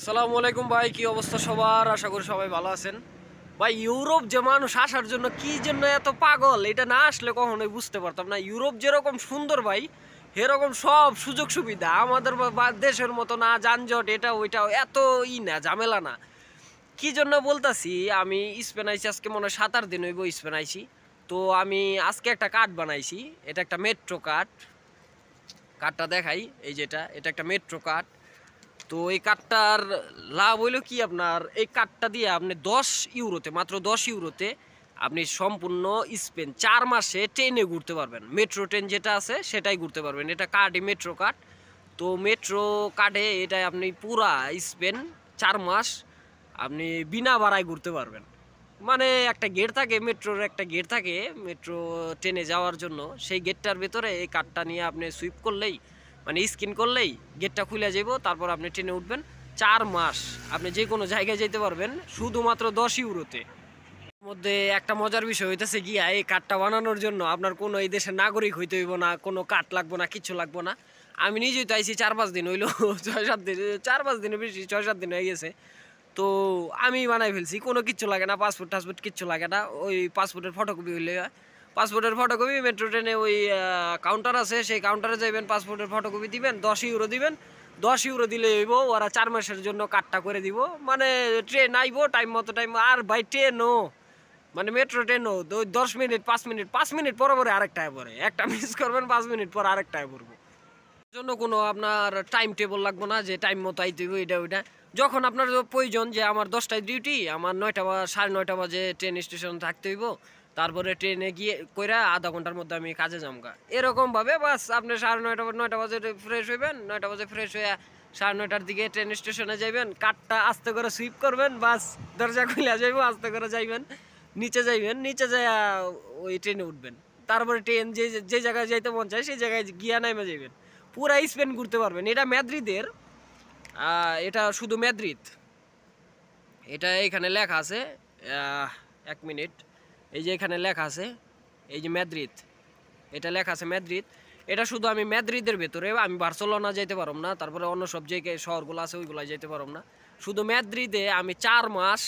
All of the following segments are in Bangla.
আসসালামু আলাইকুম ভাই, কি অবস্থা সবার? আশা করি সবাই ভালো আছেন। ভাই, ইউরোপ যে মানুষ আসার জন্য কি জন্য এত পাগল, এটা না আসলে কখনোই বুঝতে পারতাম না। ইউরোপ যেরকম সুন্দর ভাই, এরকম সব সুযোগ সুবিধা আমাদের দেশের মতো না, যানজট এটা ওইটা এত না, ঝামেলা না। কি জন্য বলতাছি, আমি স্পেন আইছি আজকে মনে হয় 7-8 দিন হইব স্পেন আইছি। তো আমি আজকে একটা কার্ড বানাইছি। এটা একটা মেট্রো কার্ড। কার্ডটা দেখাই, এই যেটা, এটা একটা মেট্রো কার্ড। তো এই কার্ডটার লাভ হইলো কি, আপনার এই কার্ডটা দিয়ে আপনি 10 ইউরোতে, মাত্র 10 ইউরোতে আপনি সম্পূর্ণ স্পেন 4 মাসে ট্রেনে ঘুরতে পারবেন। মেট্রো ট্রেন যেটা আছে সেটাই ঘুরতে পারবেন। এটা কার্ডই মেট্রো কার্ড। তো মেট্রো কার্ডে এটাই আপনি পুরা স্পেন 4 মাস আপনি বিনা ভাড়ায় ঘুরতে পারবেন। মানে একটা গেট থাকে, মেট্রোর একটা গেট থাকে মেট্রো ট্রেনে যাওয়ার জন্য। সেই গেটটার ভেতরে এই কার্ডটা নিয়ে আপনি সুইপ করলেই, মানে স্ক্যান করলেই গেটটা খুলে যাব। তারপর আপনি ট্রেনে উঠবেন। 4 মাস আপনি যে কোনো জায়গায় যেতে পারবেন শুধুমাত্র 10 ইউরোতে। মধ্যে একটা মজার বিষয় হইতেছে গিয়া, এই কার্ডটা বানানোর জন্য আপনার কোনো এই দেশের নাগরিক হইতে হইব না, কোনো কার্ড লাগবো না, কিচ্ছু লাগবো না। আমি নিজেই তো আইছি 4-5 দিন হইলো 6-7 দিন, 4-5 দিনের বেশি, 6-7 দিন হয়ে গেছে। তো আমি বানাই ফেলছি, কোনো কিচ্ছু লাগে না, পাসপোর্ট টাসপোর্ট কিচ্ছু লাগে না। ওই পাসপোর্টের ফটোকপি হইলে, পাসপোর্টের ফটোকপি মেট্রো ট্রেনে ওই কাউন্টার আছে, সেই কাউন্টারে যাইবেন, পাসপোর্টের ফটোকপি দিবেন, 10 ইউরো দিবেন। 10 ইউরো দিলে হইব, ওরা 4 মাসের জন্য কার্ডটা করে দিব। মানে ট্রেন আইবো টাইম মতো, টাইম। আর ভাই ট্রেনও, মানে মেট্রো ট্রেনও 10 মিনিট 5 মিনিট, 5 মিনিট পরে পরে আরেকটায় পরে, একটা মিস করবেন 5 মিনিট পর আরেকটায় পড়বো। জন্য কোনো আপনার টাইম টেবল লাগবে না যে টাইম মতো আইতে হইব এটা ওইটা। যখন আপনার প্রয়োজন যে আমার 10টায় ডিউটি, আমার 9টা বা 9:30 বাজে ট্রেন স্টেশন থাকতে হইব, তারপরে ট্রেনে গিয়ে কইরা আধা ঘন্টার মধ্যে আমি কাজে যামগা, এরকমভাবে বাস আপনি 9:30 বা 9টা বাজে ফ্রেশ হইবেন। 9টা বাজে ফ্রেশ হয়ে 9:30টার দিকে ট্রেন স্টেশনে যাইবেন, কাঠটা আস্তে করে সুইপ করবেন, বাস দরজা খুলে যাইব, আস্তে করে যাইবেন, নিচে যাইবেন, নিচে যাইয়া ওই ট্রেনে উঠবেন। তারপরে ট্রেন যে যে জায়গায় যাইতে মন চায় সেই জায়গায় গিয়া নাইমা যাইবেন। পুরা স্পেন ঘুরতে পারবেন। এটা ম্যাদ্রিদের, এটা শুধু ম্যাদ্রিদ। এটা এখানে লেখা আছে, 1 মিনিট, এই যে এখানে লেখা আছে, এই যে ম্যাদ্রিদ, এটা লেখা আছে ম্যাদ্রিদ। এটা শুধু আমি ম্যাদ্রিদের ভেতরে, আমি বার্সেলোনা যাইতে পারব না, তারপরে অন্য সব যে শহরগুলো আছে ওইগুলো যাইতে পারব না। শুধু ম্যাদ্রিদে আমি 4 মাস,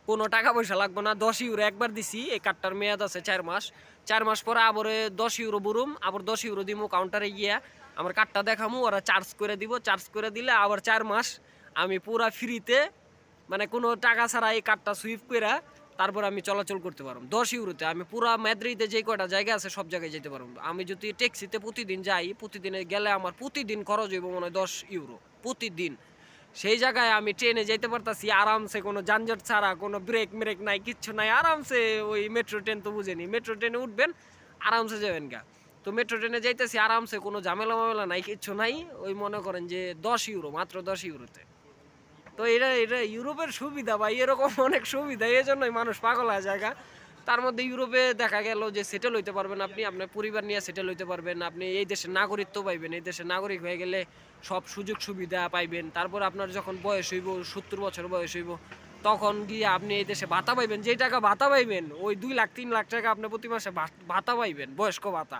কোনো টাকা পয়সা লাগবে না। 10 ইউরো একবার দিছি, এই কার্ডটার মেয়াদ আছে 4 মাস। 4 মাস পরে আবার 10 ইউরো বুরুম, আবার 10 ইউরো দিমু কাউন্টারে গিয়া, আমার কার্ডটা দেখামু, ওরা চার্জ করে দিব। চার্জ করে দিলে আবার 4 মাস আমি পুরা ফ্রিতে, মানে কোনো টাকা ছাড়া এই কার্ডটা সুইপ করে তারপর আমি চলাচল করতে পারবো। 10 ইউরোতে আমি পুরা ম্যাদ্রিদে যে কয়টা জায়গা আছে সব জায়গায় যেতে পারবো। আমি যদি ট্যাক্সিতে প্রতিদিন যাই, প্রতিদিনে গেলে আমার প্রতিদিন খরচ হইব মনে হয় 10 ইউরো প্রতিদিন। সেই জায়গায় আমি ট্রেনে যেতে পারতাছি আরামসে, কোনো যানজট ছাড়া, কোনো ব্রেক মেরেক নাই, কিচ্ছু নাই, আরামসে। ওই মেট্রো ট্রেন তো বুঝেনি, মেট্রো ট্রেনে উঠবেন, আরামসে যাবেন গা। তো মেট্রো ট্রেনে যাইতেছি আরামসে, কোনো ঝামেলা মামেলা নাই, কিচ্ছু নাই। ওই মনে করেন যে 10 ইউরো, মাত্র 10 ইউরোতে। তো এটা এটা ইউরোপের সুবিধা ভাই, এরকম অনেক সুবিধা, এই জন্যই মানুষ পাগল হয় জায়গা। তার মধ্যে ইউরোপে দেখা গেল যে সেটেল হইতে পারবেন আপনি, আপনার পরিবার নিয়ে সেটেল হইতে পারবেন, আপনি এই দেশের নাগরিকত্ব পাইবেন, এই দেশের নাগরিক হয়ে গেলে সব সুযোগ সুবিধা পাইবেন। তারপর আপনার যখন বয়স হইব, 70 বছর বয়স হইব, তখন গিয়ে আপনি এই দেশে ভাতা পাইবেন। যেই টাকা ভাতা পাইবেন, ওই 2 লাখ 3 লাখ টাকা আপনি প্রতি মাসে ভাতা পাইবেন, বয়স্ক ভাতা।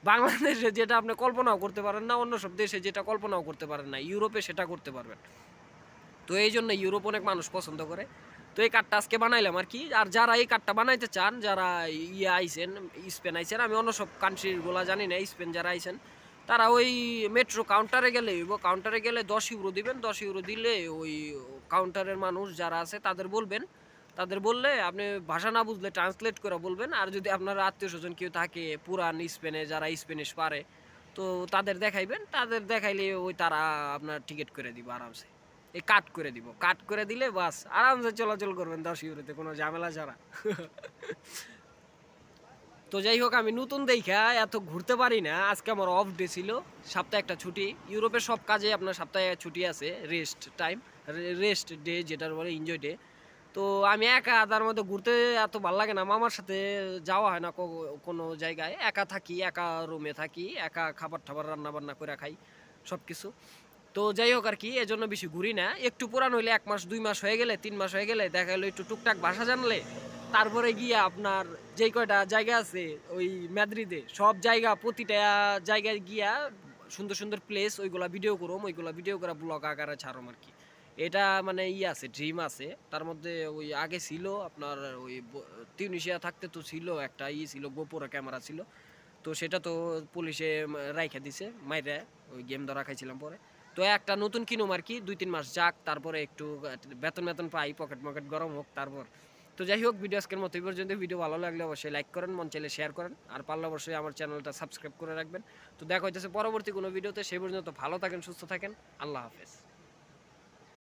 বাংলাদেশে যেটা আপনি কল্পনাও করতে পারেন না, অন্য সব দেশে যেটা কল্পনাও করতে পারেন না, ইউরোপে সেটা করতে পারবেন। তো এই জন্য ইউরোপ অনেক মানুষ পছন্দ করে। তো এই কার্ডটা আজকে বানাইলাম আর কি। আর যারা এই কার্ডটা বানাইতে চান, যারা আইসেন, স্পেন আইসেন, আমি অন্য সব কান্ট্রিগুলো জানি না, স্পেন যারা আইসেন তারা ওই মেট্রো কাউন্টারে গেলে, কাউন্টারে গেলে 10 ইউরো দিবেন। 10 ইউরো দিলে ওই কাউন্টারের মানুষ যারা আছে তাদের বলবেন, তাদের বললে আপনি ভাষা না বুঝলে ট্রান্সলেট করে বলবেন। আর যদি আপনার আত্মীয় স্বজন কেউ থাকে পুরান স্পেনে, যারা স্প্যানিশ পারে, তো তাদের দেখাইবেন, তাদের দেখাইলে ওই তারা আপনার টিকিট করে দিব আরামসে। এই কাট করে দিব, কাট করে দিলে বাস আরামসে চলাচল করবেন 10 ইউরোতে, কোনো ঝামেলা ছাড়া। তো যাই হোক, আমি নতুন দেখা এত ঘুরতে পারি না। আজকে আমার অফ ডে ছিল, সপ্তাহে একটা ছুটি। ইউরোপের সব কাজে আপনার সপ্তাহে ছুটি আছে, রেস্ট টাইম, রেস্ট ডে যেটার বলে, এনজয় ডে। তো আমি একা, তার মধ্যে ঘুরতে এত ভালো লাগে না, মামার সাথে যাওয়া হয় না কোনো জায়গায়। একা থাকি, একা রুমে থাকি, একা খাবার টাবার রান্না বান্না করে খাই সব কিছু। তো যাই হোক আর কি, এজন্য বেশি ঘুরি না। একটু পুরান হইলে 1 মাস 2 মাস হয়ে গেলে, 3 মাস হয়ে গেলে, দেখা গেলো একটু টুকটাক ভাষা জানলে, তারপরে গিয়ে আপনার যেই কয়টা জায়গা আছে ওই ম্যাদ্রিদে, সব জায়গা প্রতিটা জায়গায় গিয়া সুন্দর সুন্দর প্লেস, ওইগুলা ভিডিও করুম, ওইগুলা ভিডিও করে ব্লগ আকারে ছাড়ম আর কি। এটা মানে আছে, ড্রিম আছে। তার মধ্যে ওই আগে ছিল আপনার ওই তিউনিসিয়া থাকতে তো ছিল একটা ছিল, গোপোরা ক্যামেরা ছিল। তো সেটা তো পুলিশে রাইখা দিছে মাইরে, ওই গেম ধরা খাইছিলাম পরে। তো একটা নতুন কিনুম আর কি, 2-3 মাস যাক, তারপরে একটু বেতন বেতন পাই, পকেট মকেট গরম হোক তারপর। তো যাই হোক, ভিডিও আজকের মতো এই পর্যন্ত। ভিডিও ভালো লাগলে অবশ্যই লাইক করেন, মন চাইলে শেয়ার করেন, আর পারলে অবশ্যই আমার চ্যানেলটা সাবস্ক্রাইব করে রাখবেন। তো দেখা হইতেছে পরবর্তী কোনো ভিডিওতে, সেই পর্যন্ত ভালো থাকেন, সুস্থ থাকেন, আল্লাহ হাফেজ।